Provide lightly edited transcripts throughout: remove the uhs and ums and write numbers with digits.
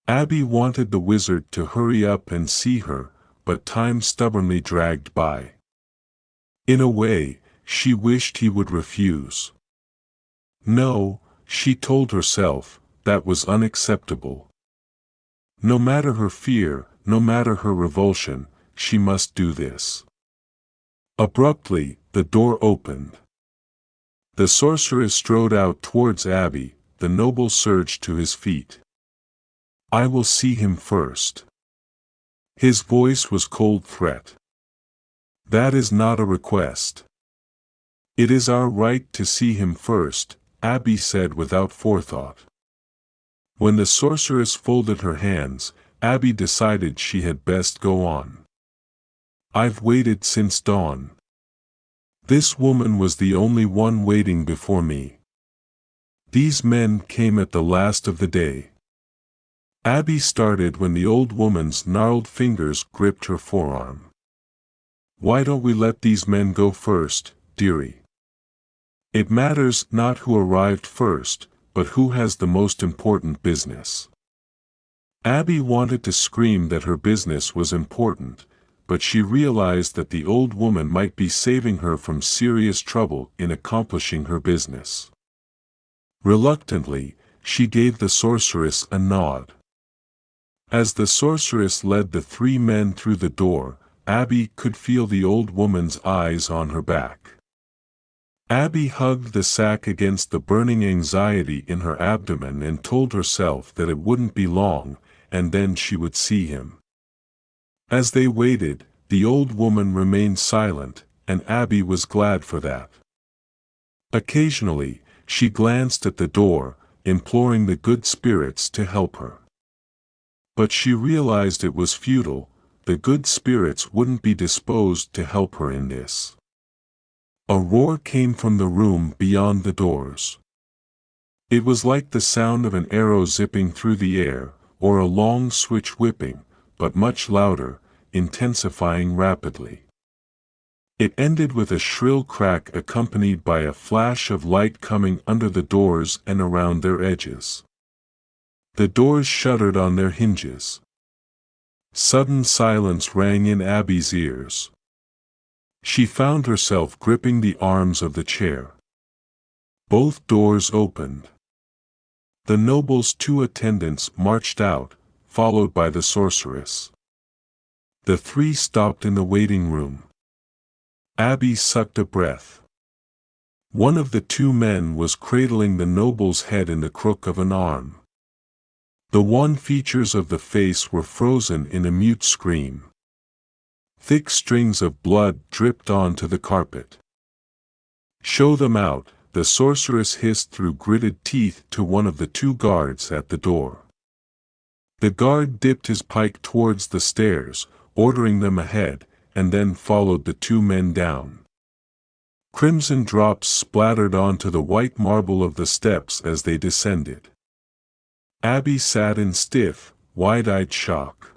Abby wanted the wizard to hurry up and see her, but time stubbornly dragged by. In a way, she wished he would refuse. No, she told herself, that was unacceptable. No matter her fear, no matter her revulsion, she must do this. Abruptly, the door opened. The sorceress strode out towards Abby. The noble surged to his feet. "I will see him first." His voice was cold threat. "That is not a request. It is our right to see him first," Abby said without forethought. When the sorceress folded her hands, Abby decided she had best go on. "I've waited since dawn. This woman was the only one waiting before me. These men came at the last of the day." Abby started when the old woman's gnarled fingers gripped her forearm. "Why don't we let these men go first, dearie? It matters not who arrived first, but who has the most important business." Abby wanted to scream that her business was important, but she realized that the old woman might be saving her from serious trouble in accomplishing her business. Reluctantly, she gave the sorceress a nod. As the sorceress led the three men through the door, Abby could feel the old woman's eyes on her back. Abby hugged the sack against the burning anxiety in her abdomen and told herself that it wouldn't be long, and then she would see him. As they waited, the old woman remained silent, and Abby was glad for that. Occasionally, she glanced at the door, imploring the good spirits to help her. But she realized it was futile. The good spirits wouldn't be disposed to help her in this. A roar came from the room beyond the doors. It was like the sound of an arrow zipping through the air, or a long switch whipping, but much louder, intensifying rapidly. It ended with a shrill crack accompanied by a flash of light coming under the doors and around their edges. The doors shuddered on their hinges. Sudden silence rang in Abby's ears. She found herself gripping the arms of the chair. Both doors opened. The noble's two attendants marched out, followed by the sorceress. The three stopped in the waiting room. Abby sucked a breath. One of the two men was cradling the noble's head in the crook of an arm. The wan features of the face were frozen in a mute scream. Thick strings of blood dripped onto the carpet. "Show them out," the sorceress hissed through gritted teeth to one of the two guards at the door. The guard dipped his pike towards the stairs, ordering them ahead, and then followed the two men down. Crimson drops splattered onto the white marble of the steps as they descended. Abby sat in stiff, wide-eyed shock.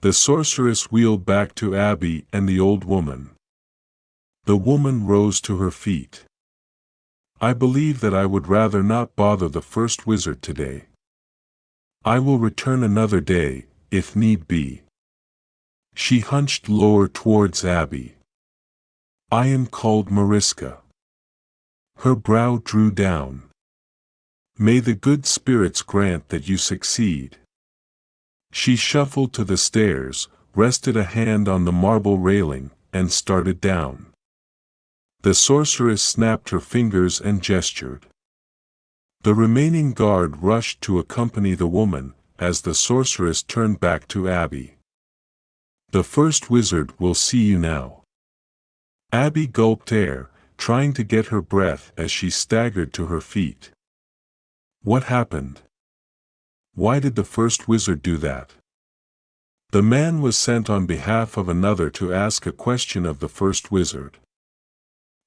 The sorceress wheeled back to Abby and the old woman. The woman rose to her feet. "I believe that I would rather not bother the first wizard today. I will return another day, if need be." She hunched lower towards Abby. "I am called Mariska." Her brow drew down. "May the good spirits grant that you succeed." She shuffled to the stairs, rested a hand on the marble railing, and started down. The sorceress snapped her fingers and gestured. The remaining guard rushed to accompany the woman, as the sorceress turned back to Abby. "The first wizard will see you now." Abby gulped air, trying to get her breath as she staggered to her feet. What happened? Why did the first wizard do that? The man was sent on behalf of another to ask a question of the first wizard.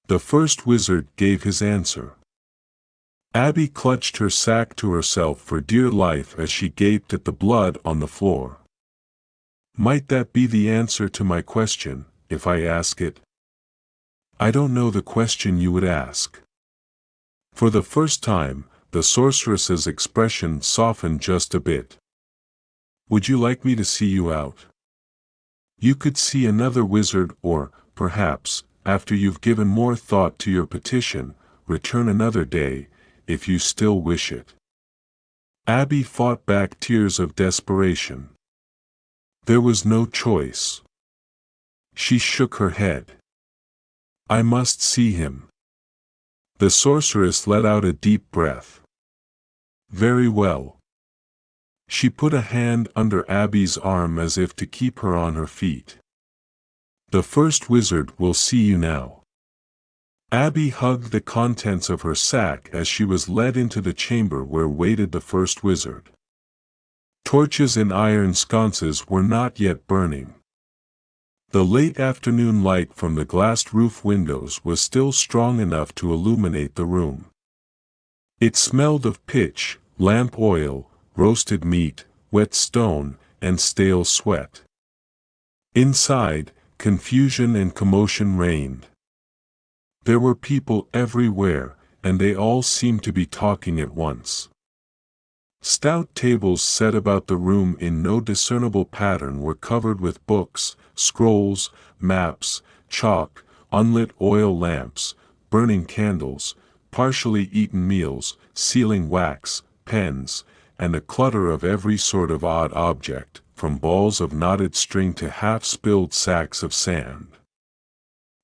The first wizard gave his answer. Abby clutched her sack to herself for dear life as she gaped at the blood on the floor. Might that be the answer to my question, if I ask it? I don't know the question you would ask. For the first time, the sorceress's expression softened just a bit. Would you like me to see you out? You could see another wizard or, perhaps, after you've given more thought to your petition, return another day, if you still wish it. Abby fought back tears of desperation. There was no choice. She shook her head. I must see him. The sorceress let out a deep breath. Very well. She put a hand under Abby's arm as if to keep her on her feet. The first wizard will see you now. Abby hugged the contents of her sack as she was led into the chamber where waited the first wizard. Torches in iron sconces were not yet burning. The late afternoon light from the glassed roof windows was still strong enough to illuminate the room. It smelled of pitch, lamp oil, roasted meat, wet stone, and stale sweat. Inside, confusion and commotion reigned. There were people everywhere, and they all seemed to be talking at once. Stout tables set about the room in no discernible pattern were covered with books, scrolls, maps, chalk, unlit oil lamps, burning candles, partially eaten meals, sealing wax, pens, and a clutter of every sort of odd object, from balls of knotted string to half-spilled sacks of sand.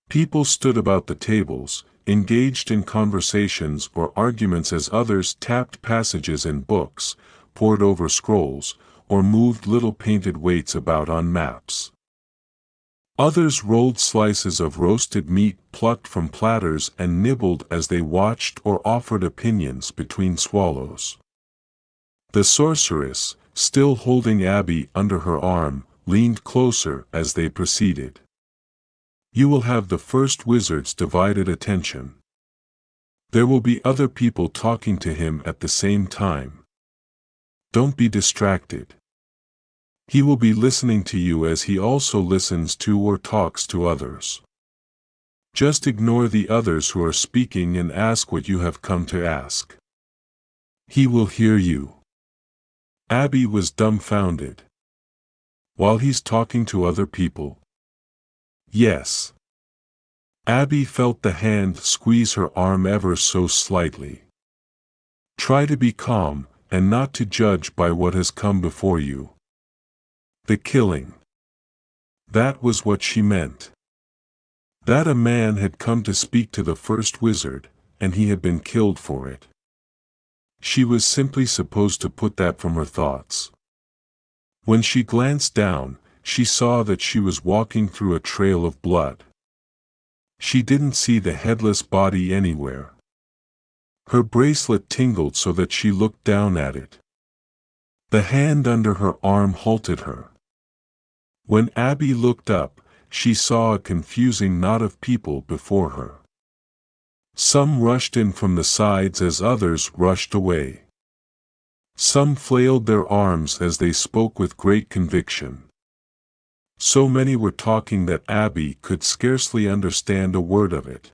People stood about the tables, engaged in conversations or arguments as others tapped passages in books, pored over scrolls, or moved little painted weights about on maps. Others rolled slices of roasted meat plucked from platters and nibbled as they watched or offered opinions between swallows. The sorceress, still holding Abby under her arm, leaned closer as they proceeded. You will have the first wizard's divided attention. There will be other people talking to him at the same time. Don't be distracted. He will be listening to you as he also listens to or talks to others. Just ignore the others who are speaking and ask what you have come to ask. He will hear you. Abby was dumbfounded. While he's talking to other people? Yes. Abby felt the hand squeeze her arm ever so slightly. Try to be calm, and not to judge by what has come before you. The killing. That was what she meant. That a man had come to speak to the first wizard, and he had been killed for it. She was simply supposed to put that from her thoughts. When she glanced down, she saw that she was walking through a trail of blood. She didn't see the headless body anywhere. Her bracelet tingled so that she looked down at it. The hand under her arm halted her. When Abby looked up, she saw a confusing knot of people before her. Some rushed in from the sides as others rushed away. Some flailed their arms as they spoke with great conviction. So many were talking that Abby could scarcely understand a word of it.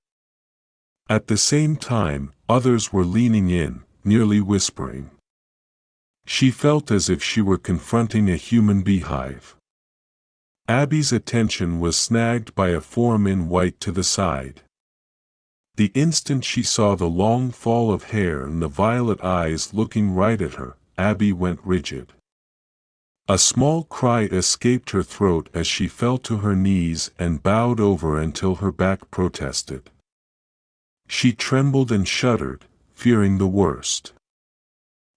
At the same time, others were leaning in, nearly whispering. She felt as if she were confronting a human beehive. Abby's attention was snagged by a form in white to the side. The instant she saw the long fall of hair and the violet eyes looking right at her, Abby went rigid. A small cry escaped her throat as she fell to her knees and bowed over until her back protested. She trembled and shuddered, fearing the worst.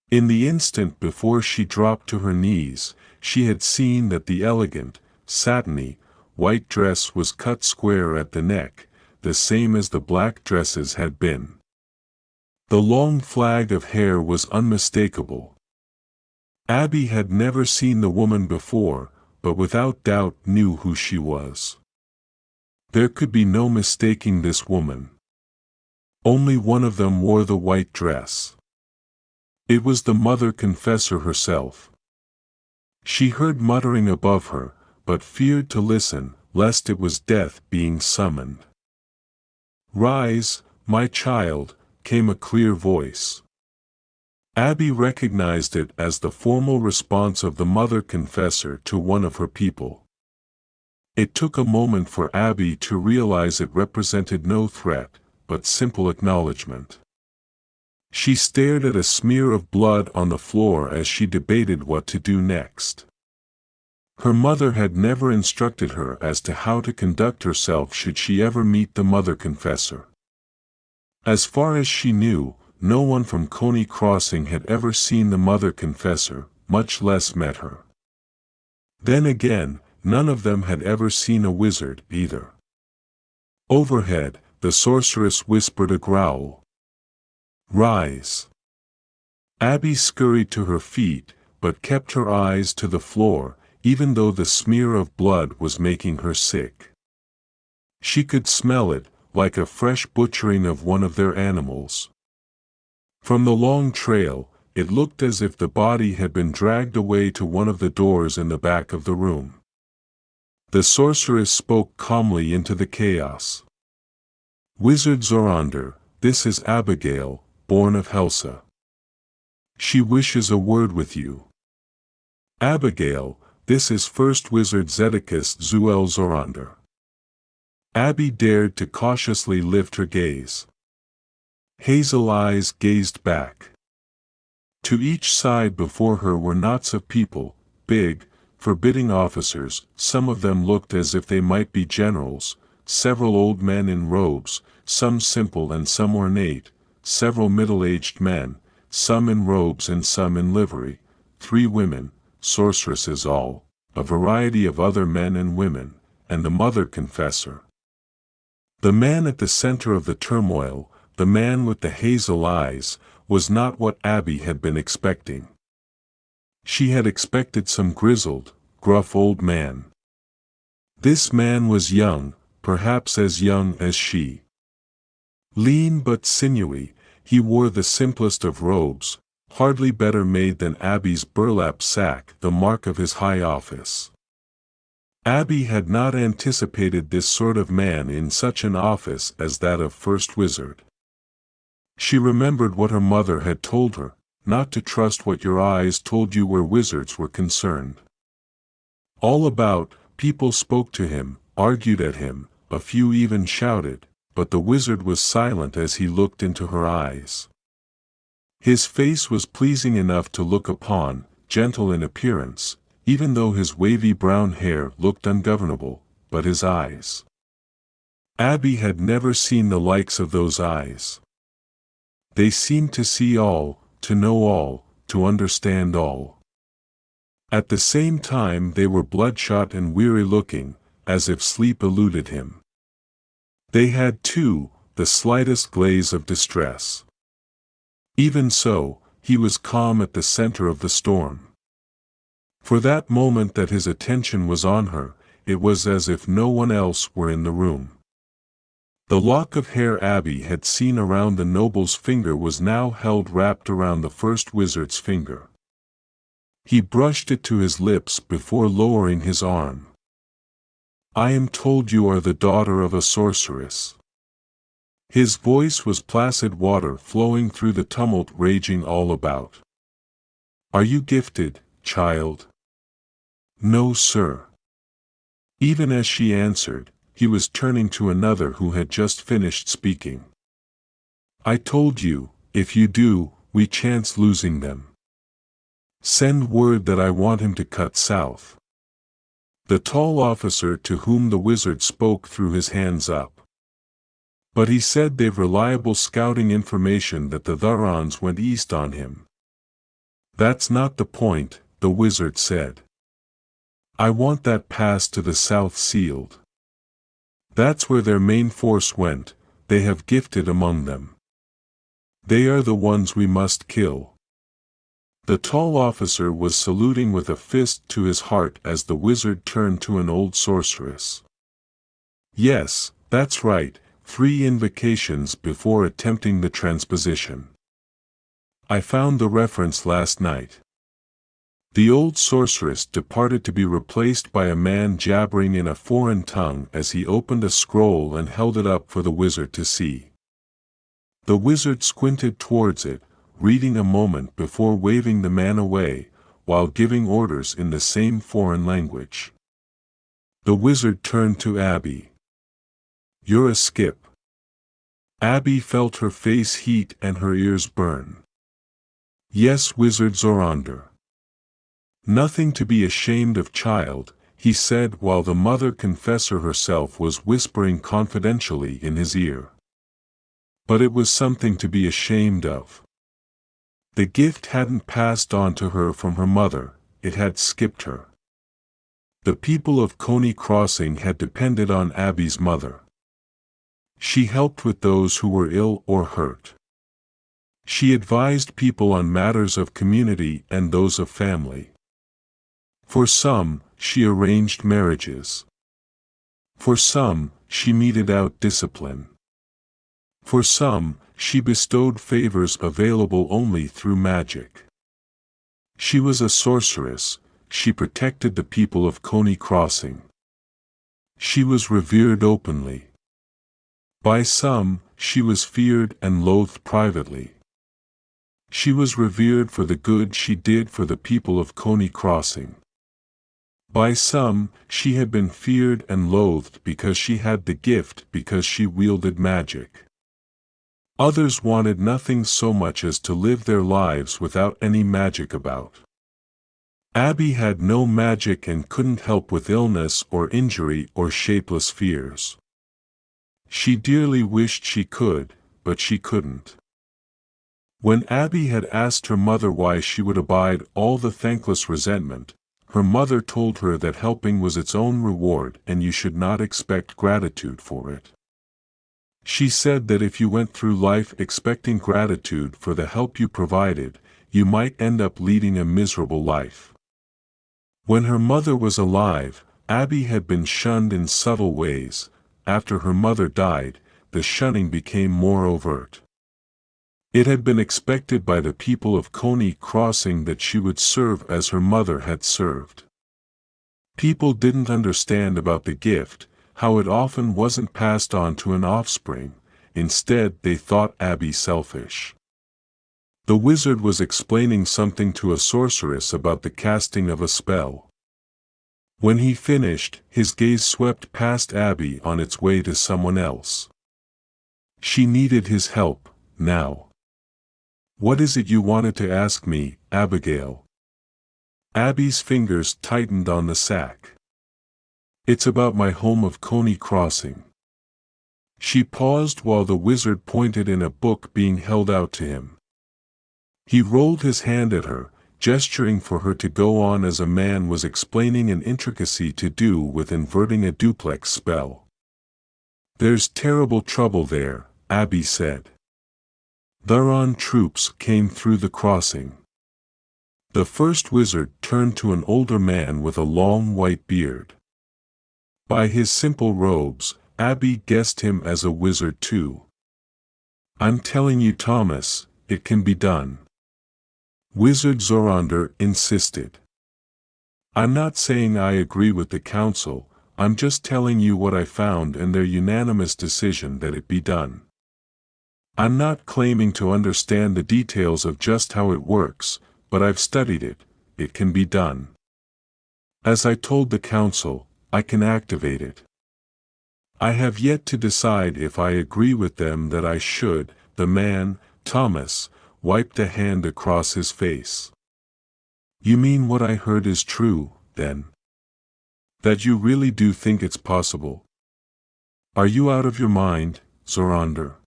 In the instant before she dropped to her knees, she had seen that the elegant, satiny, white dress was cut square at the neck, the same as the black dresses had been. The long flag of hair was unmistakable. Abby had never seen the woman before, but without doubt knew who she was. There could be no mistaking this woman. Only one of them wore the white dress. It was the mother confessor herself. She heard muttering above her, but feared to listen, lest it was death being summoned. "Rise, my child," came a clear voice. Abby recognized it as the formal response of the mother confessor to one of her people. It took a moment for Abby to realize it represented no threat, but simple acknowledgement. She stared at a smear of blood on the floor as she debated what to do next. Her mother had never instructed her as to how to conduct herself should she ever meet the mother confessor. As far as she knew, no one from Coney Crossing had ever seen the mother confessor, much less met her. Then again, none of them had ever seen a wizard either. Overhead, the sorceress whispered a growl. "Rise." Abby scurried to her feet, but kept her eyes to the floor, even though the smear of blood was making her sick. She could smell it, like a fresh butchering of one of their animals. From the long trail, it looked as if the body had been dragged away to one of the doors in the back of the room. The sorceress spoke calmly into the chaos. "Wizard Zorander, this is Abigail, born of Helsa. She wishes a word with you." "Abigail, this is First Wizard Zedekias Zuel Zorander." Abby dared to cautiously lift her gaze. Hazel eyes gazed back. To each side before her were knots of people, big, forbidding officers. Some of them looked as if they might be generals, several old men in robes, some simple and some ornate, several middle-aged men, some in robes and some in livery, 3 women, sorceresses all, a variety of other men and women, and the mother confessor. The man at the center of the turmoil, the man with the hazel eyes, was not what Abby had been expecting. She had expected some grizzled, gruff old man. This man was young, perhaps as young as she. Lean but sinewy, he wore the simplest of robes, hardly better made than Abby's burlap sack, the mark of his high office. Abby had not anticipated this sort of man in such an office as that of First Wizard. She remembered what her mother had told her, not to trust what your eyes told you where wizards were concerned. All about, people spoke to him, argued at him, a few even shouted, but the wizard was silent as he looked into her eyes. His face was pleasing enough to look upon, gentle in appearance, even though his wavy brown hair looked ungovernable, but his eyes. Abby had never seen the likes of those eyes. They seemed to see all, to know all, to understand all. At the same time they were bloodshot and weary-looking, as if sleep eluded him. They had, too, the slightest glaze of distress. Even so, he was calm at the center of the storm. For that moment that his attention was on her, it was as if no one else were in the room. The lock of hair Abby had seen around the noble's finger was now held wrapped around the first wizard's finger. He brushed it to his lips before lowering his arm. "I am told you are the daughter of a sorceress." His voice was placid water flowing through the tumult raging all about. "Are you gifted, child?" "No, sir." Even as she answered, he was turning to another who had just finished speaking. "I told you, if you do, we chance losing them. Send word that I want him to cut south." The tall officer to whom the wizard spoke threw his hands up. "But he said they've reliable scouting information that the Thurons went east on him." "That's not the point," the wizard said. "I want that pass to the south sealed. That's where their main force went. They have gifted among them. They are the ones we must kill." The tall officer was saluting with a fist to his heart as the wizard turned to an old sorceress. "Yes, that's right, 3 invocations before attempting the transposition. I found the reference last night." The old sorceress departed to be replaced by a man jabbering in a foreign tongue as he opened a scroll and held it up for the wizard to see. The wizard squinted towards it, reading a moment before waving the man away, while giving orders in the same foreign language. The wizard turned to Abby. "You're a skip." Abby felt her face heat and her ears burn. "Yes, Wizard Zorander." "Nothing to be ashamed of, child," he said while the mother confessor herself was whispering confidentially in his ear. But it was something to be ashamed of. The gift hadn't passed on to her from her mother, it had skipped her. The people of Coney Crossing had depended on Abby's mother. She helped with those who were ill or hurt. She advised people on matters of community and those of family. For some, she arranged marriages. For some, she meted out discipline. For some, she bestowed favors available only through magic. She was a sorceress, she protected the people of Coney Crossing. She was revered openly. By some, she was feared and loathed privately. She was revered for the good she did for the people of Coney Crossing. By some, she had been feared and loathed because she had the gift, because she wielded magic. Others wanted nothing so much as to live their lives without any magic about. Abby had no magic and couldn't help with illness or injury or shapeless fears. She dearly wished she could, but she couldn't. When Abby had asked her mother why she would abide all the thankless resentment, her mother told her that helping was its own reward and you should not expect gratitude for it. She said that if you went through life expecting gratitude for the help you provided, you might end up leading a miserable life. When her mother was alive, Abby had been shunned in subtle ways. After her mother died, the shunning became more overt. It had been expected by the people of Coney Crossing that she would serve as her mother had served. People didn't understand about the gift, how it often wasn't passed on to an offspring. Instead, they thought Abby selfish. The wizard was explaining something to a sorceress about the casting of a spell. When he finished, his gaze swept past Abby on its way to someone else. She needed his help, now. "What is it you wanted to ask me, Abigail?" Abby's fingers tightened on the sack. "It's about my home of Coney Crossing." She paused while the wizard pointed in a book being held out to him. He rolled his hand at her, gesturing for her to go on as a man was explaining an intricacy to do with inverting a duplex spell. "There's terrible trouble there," Abby said. Thuron troops came through the crossing. The first wizard turned to an older man with a long white beard. By his simple robes, Abby guessed him as a wizard too. "I'm telling you, Thomas, it can be done," Wizard Zorander insisted. "I'm not saying I agree with the council, I'm just telling you what I found and their unanimous decision that it be done. I'm not claiming to understand the details of just how it works, but I've studied it, it can be done. As I told the council, I can activate it. I have yet to decide if I agree with them that I should." The man, Thomas, wiped a hand across his face. "You mean what I heard is true, then? That you really do think it's possible? Are you out of your mind, Zorander?"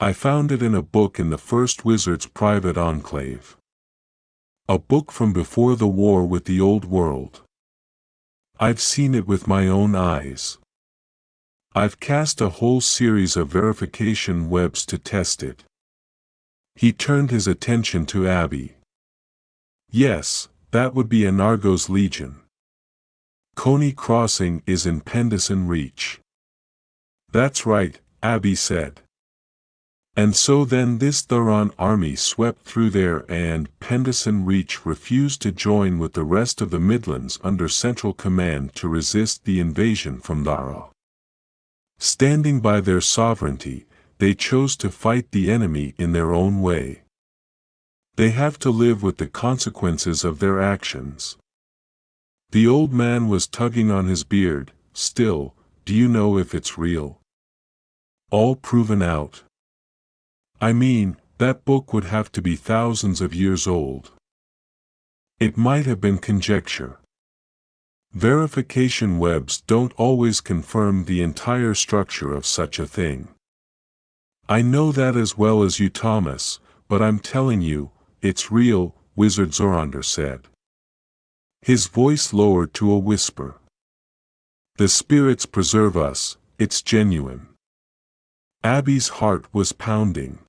"I found it in a book in the first wizard's private enclave. A book from before the war with the old world. I've seen it with my own eyes. I've cast a whole series of verification webs to test it." He turned his attention to Abby. "Yes, that would be an Argos Legion. Coney Crossing is in Pendleton Reach." "That's right," Abby said. "And so then this Thuron army swept through there and Pendleton Reach refused to join with the rest of the Midlands under central command to resist the invasion from Thara. Standing by their sovereignty, they chose to fight the enemy in their own way. They have to live with the consequences of their actions. The old man was tugging on his beard. Still, do you know if it's real? All proven out. I mean, that book would have to be thousands of years old. It might have been conjecture. Verification webs don't always confirm the entire structure of such a thing. I know that as well as you, Thomas, but I'm telling you, it's real, Wizard Zorander said. His voice lowered to a whisper. The spirits preserve us, it's genuine. Abby's heart was pounding.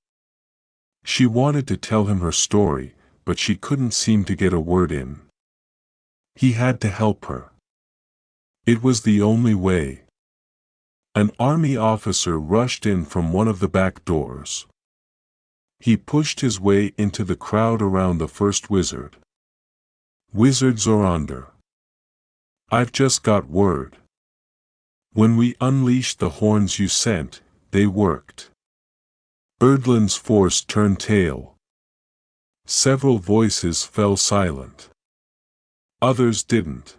She wanted to tell him her story, but she couldn't seem to get a word in. He had to help her. It was the only way. An army officer rushed in from one of the back doors. He pushed his way into the crowd around the first wizard. Wizard Zorander. I've just got word. When we unleashed the horns you sent, they worked. Erdlin's force turned tail. Several voices fell silent. Others didn't.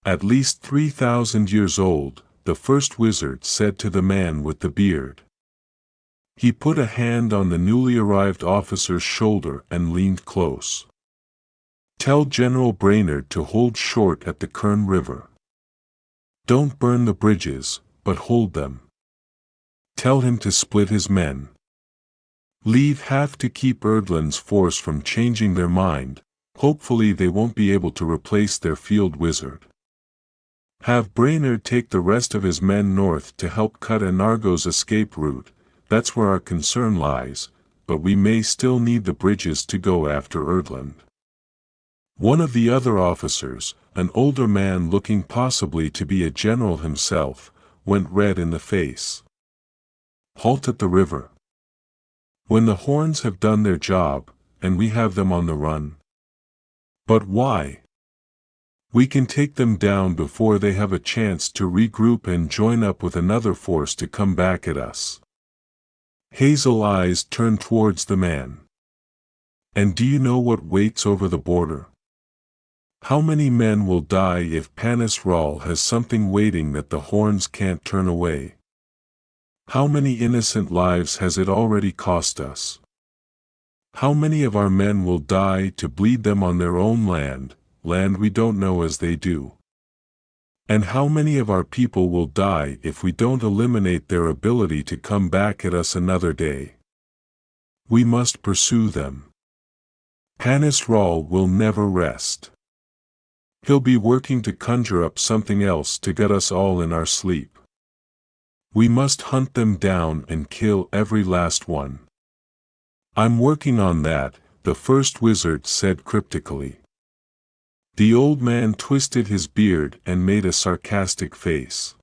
At least 3,000 years old, the first wizard said to the man with the beard. He put a hand on the newly arrived officer's shoulder and leaned close. Tell General Brainerd to hold short at the Kern River. Don't burn the bridges, but hold them. Tell him to split his men. Leave half to keep Erdlin's force from changing their mind. Hopefully they won't be able to replace their field wizard. Have Brainerd take the rest of his men north to help cut Anargo's escape route. That's where our concern lies, but we may still need the bridges to go after Erdlin. One of the other officers, an older man looking possibly to be a general himself, went red in the face. Halt at the river. When the horns have done their job, and we have them on the run. But why? We can take them down before they have a chance to regroup and join up with another force to come back at us. Hazel eyes turned towards the man. And do you know what waits over the border? How many men will die if Panis Ral has something waiting that the horns can't turn away? How many innocent lives has it already cost us? How many of our men will die to bleed them on their own land we don't know as they do? And how many of our people will die if we don't eliminate their ability to come back at us another day? We must pursue them. Panis Ral will never rest. He'll be working to conjure up something else to get us all in our sleep. We must hunt them down and kill every last one. I'm working on that, the first wizard said cryptically. The old man twisted his beard and made a sarcastic face.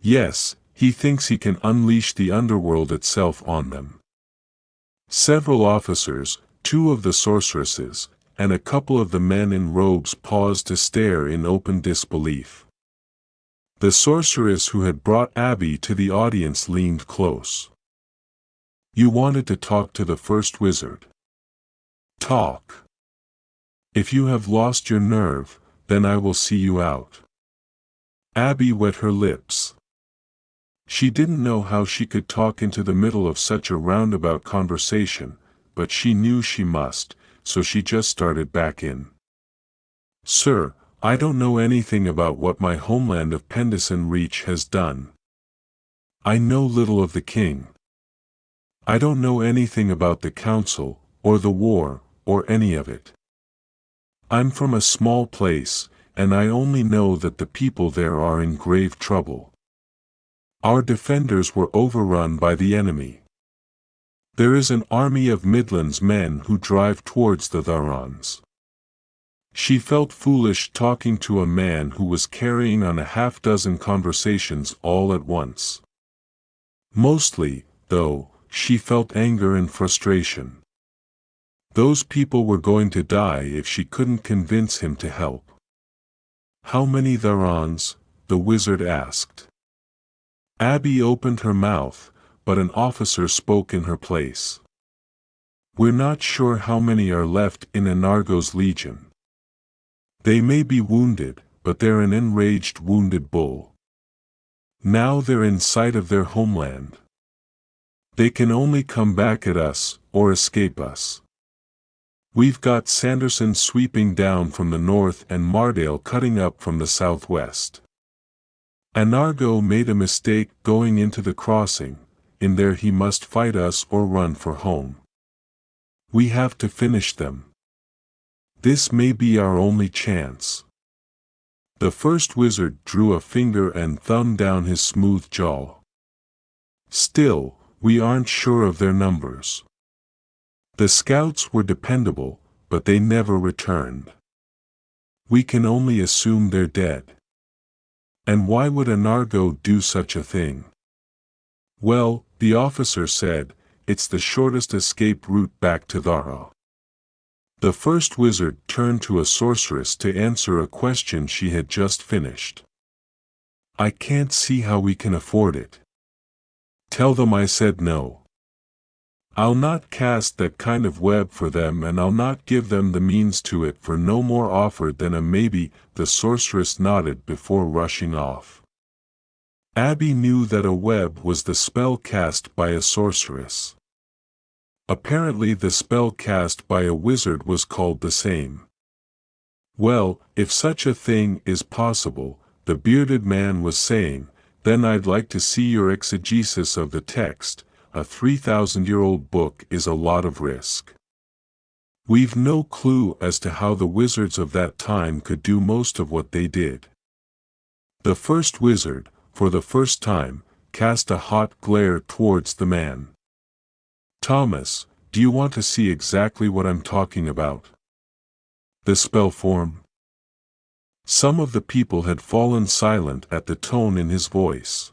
Yes, he thinks he can unleash the underworld itself on them. Several officers, 2 of the sorceresses, and a couple of the men in robes paused to stare in open disbelief. The sorceress who had brought Abby to the audience leaned close. You wanted to talk to the first wizard. Talk. If you have lost your nerve, then I will see you out. Abby wet her lips. She didn't know how she could talk into the middle of such a roundabout conversation, but she knew she must, so she just started back in. Sir, I don't know anything about what my homeland of Pendleton Reach has done. I know little of the king. I don't know anything about the council, or the war, or any of it. I'm from a small place, and I only know that the people there are in grave trouble. Our defenders were overrun by the enemy. There is an army of Midland's men who drive towards the Tharons. She felt foolish talking to a man who was carrying on a half-dozen conversations all at once. Mostly, though, she felt anger and frustration. Those people were going to die if she couldn't convince him to help. How many Tharons? The wizard asked. Abby opened her mouth, but an officer spoke in her place. We're not sure how many are left in Anargo's legion. They may be wounded, but they're an enraged wounded bull. Now they're in sight of their homeland. They can only come back at us, or escape us. We've got Sanderson sweeping down from the north and Mardale cutting up from the southwest. Anargo made a mistake going into the crossing. In there he must fight us or run for home. We have to finish them. This may be our only chance. The first wizard drew a finger and thumb down his smooth jaw. Still, we aren't sure of their numbers. The scouts were dependable, but they never returned. We can only assume they're dead. And why would Anargo do such a thing? Well, the officer said, it's the shortest escape route back to Thara. The first wizard turned to a sorceress to answer a question she had just finished. I can't see how we can afford it. Tell them I said no. I'll not cast that kind of web for them, and I'll not give them the means to it for no more offer than a maybe. The sorceress nodded before rushing off. Abby knew that a web was the spell cast by a sorceress. Apparently the spell cast by a wizard was called the same. Well, if such a thing is possible, the bearded man was saying, then I'd like to see your exegesis of the text. A 3,000-year-old book is a lot of risk. We've no clue as to how the wizards of that time could do most of what they did. The first wizard, for the first time, cast a hot glare towards the man. Thomas, do you want to see exactly what I'm talking about? The spell form? Some of the people had fallen silent at the tone in his voice.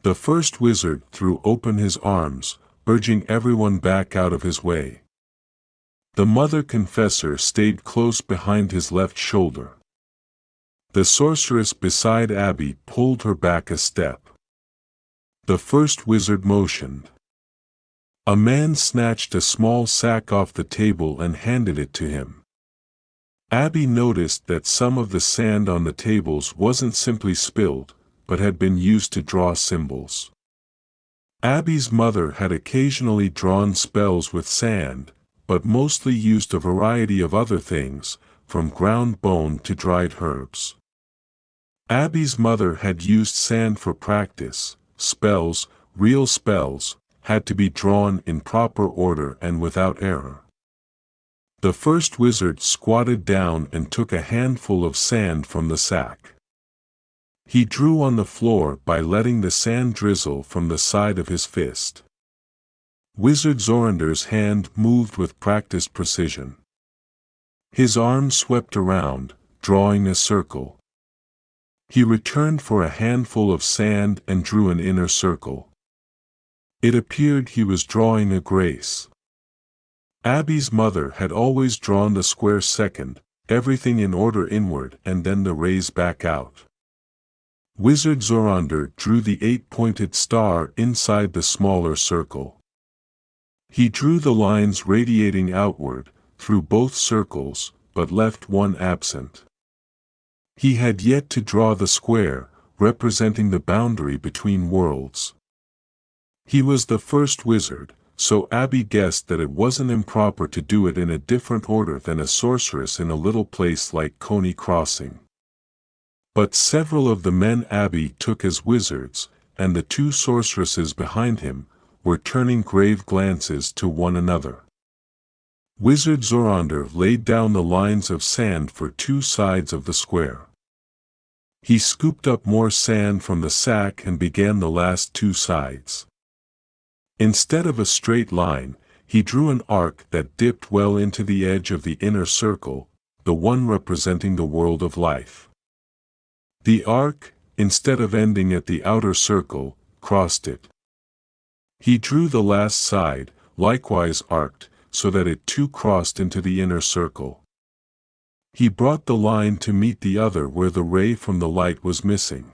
The first wizard threw open his arms, urging everyone back out of his way. The mother confessor stayed close behind his left shoulder. The sorceress beside Abby pulled her back a step. The first wizard motioned. A man snatched a small sack off the table and handed it to him. Abby noticed that some of the sand on the tables wasn't simply spilled, but had been used to draw symbols. Abby's mother had occasionally drawn spells with sand, but mostly used a variety of other things, from ground bone to dried herbs. Abby's mother had used sand for practice. Spells, real spells, had to be drawn in proper order and without error. The first wizard squatted down and took a handful of sand from the sack. He drew on the floor by letting the sand drizzle from the side of his fist. Wizard Zorander's hand moved with practiced precision. His arm swept around, drawing a circle. He returned for a handful of sand and drew an inner circle. It appeared he was drawing a grace. Abby's mother had always drawn the square second, everything in order inward and then the rays back out. Wizard Zorander drew the 8-pointed star inside the smaller circle. He drew the lines radiating outward, through both circles, but left one absent. He had yet to draw the square, representing the boundary between worlds. He was the first wizard, so Abby guessed that it wasn't improper to do it in a different order than a sorceress in a little place like Coney Crossing. But several of the men Abby took as wizards, and the two sorceresses behind him, were turning grave glances to one another. Wizard Zorander laid down the lines of sand for two sides of the square. He scooped up more sand from the sack and began the last two sides. Instead of a straight line, he drew an arc that dipped well into the edge of the inner circle, the one representing the world of life. The arc, instead of ending at the outer circle, crossed it. He drew the last side, likewise arced, so that it too crossed into the inner circle. He brought the line to meet the other where the ray from the light was missing.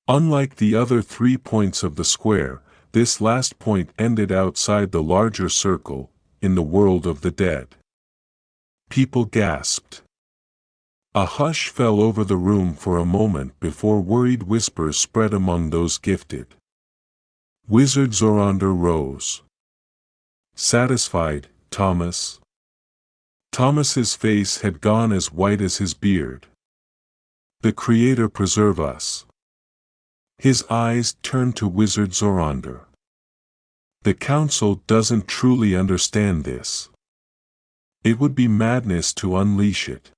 Unlike the other 3 points of the square, This last point ended outside the larger circle, in the world of the dead. People gasped. A hush fell over the room for a moment before worried whispers spread among those gifted. Wizard Zorander rose. Satisfied, Thomas? Thomas's face had gone as white as his beard. The Creator preserve us. His eyes turned to Wizard Zorander. The Council doesn't truly understand this. It would be madness to unleash it.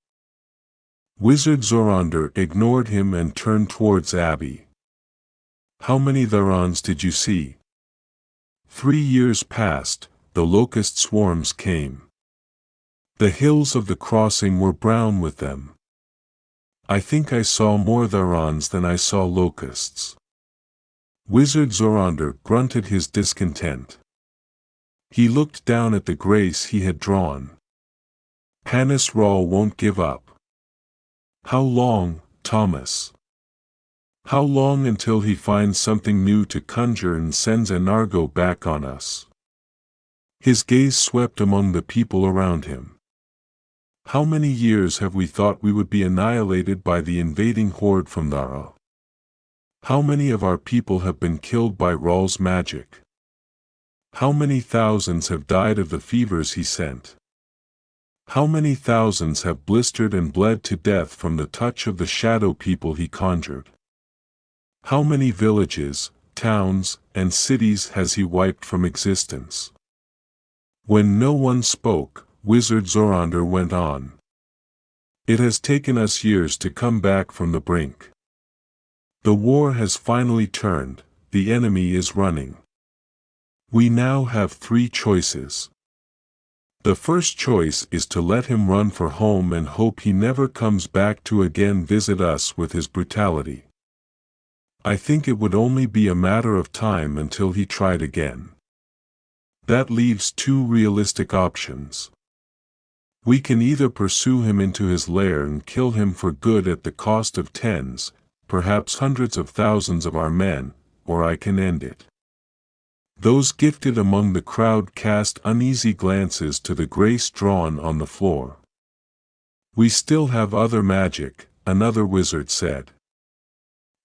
Wizard Zorander ignored him and turned towards Abby. How many Tharons did you see? 3 years passed, the locust swarms came. The hills of the crossing were brown with them. I think I saw more Tharons than I saw locusts. Wizard Zorander grunted his discontent. He looked down at the grace he had drawn. Panis Rahl won't give up. How long, Thomas? How long until he finds something new to conjure and sends an Argo back on us? His gaze swept among the people around him. How many years have we thought we would be annihilated by the invading horde from Thara? How many of our people have been killed by Rahl's magic? How many thousands have died of the fevers he sent? How many thousands have blistered and bled to death from the touch of the shadow people he conjured? How many villages, towns, and cities has he wiped from existence? When no one spoke, Wizard Zorander went on. It has taken us years to come back from the brink. The war has finally turned, the enemy is running. We now have 3 choices. The first choice is to let him run for home and hope he never comes back to again visit us with his brutality. I think it would only be a matter of time until he tried again. That leaves 2 realistic options. We can either pursue him into his lair and kill him for good at the cost of tens, perhaps hundreds of thousands of our men, or I can end it. Those gifted among the crowd cast uneasy glances to the grace drawn on the floor. We still have other magic, another wizard said.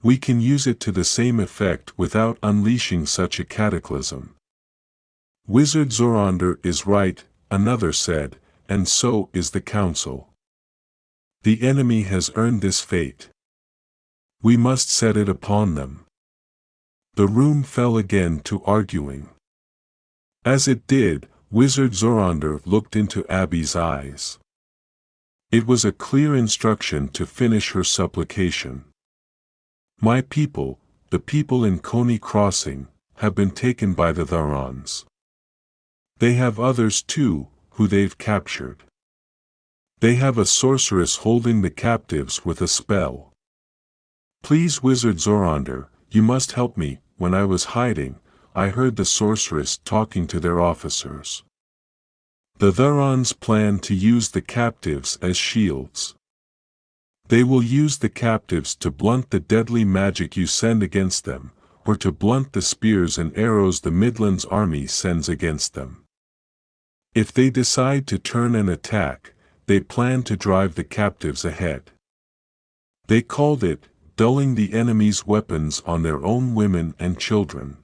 We can use it to the same effect without unleashing such a cataclysm. Wizard Zorander is right, another said, and so is the council. The enemy has earned this fate. We must set it upon them. The room fell again to arguing. As it did, Wizard Zorander looked into Abby's eyes. It was a clear instruction to finish her supplication. My people, the people in Coney Crossing, have been taken by the Tharons. They have others too, who they've captured. They have a sorceress holding the captives with a spell. Please Wizard Zorander, you must help me. When I was hiding, I heard the sorceress talking to their officers. The Tharons plan to use the captives as shields. They will use the captives to blunt the deadly magic you send against them, or to blunt the spears and arrows the Midlands army sends against them. If they decide to turn and attack, they plan to drive the captives ahead. They called it, dulling the enemy's weapons on their own women and children.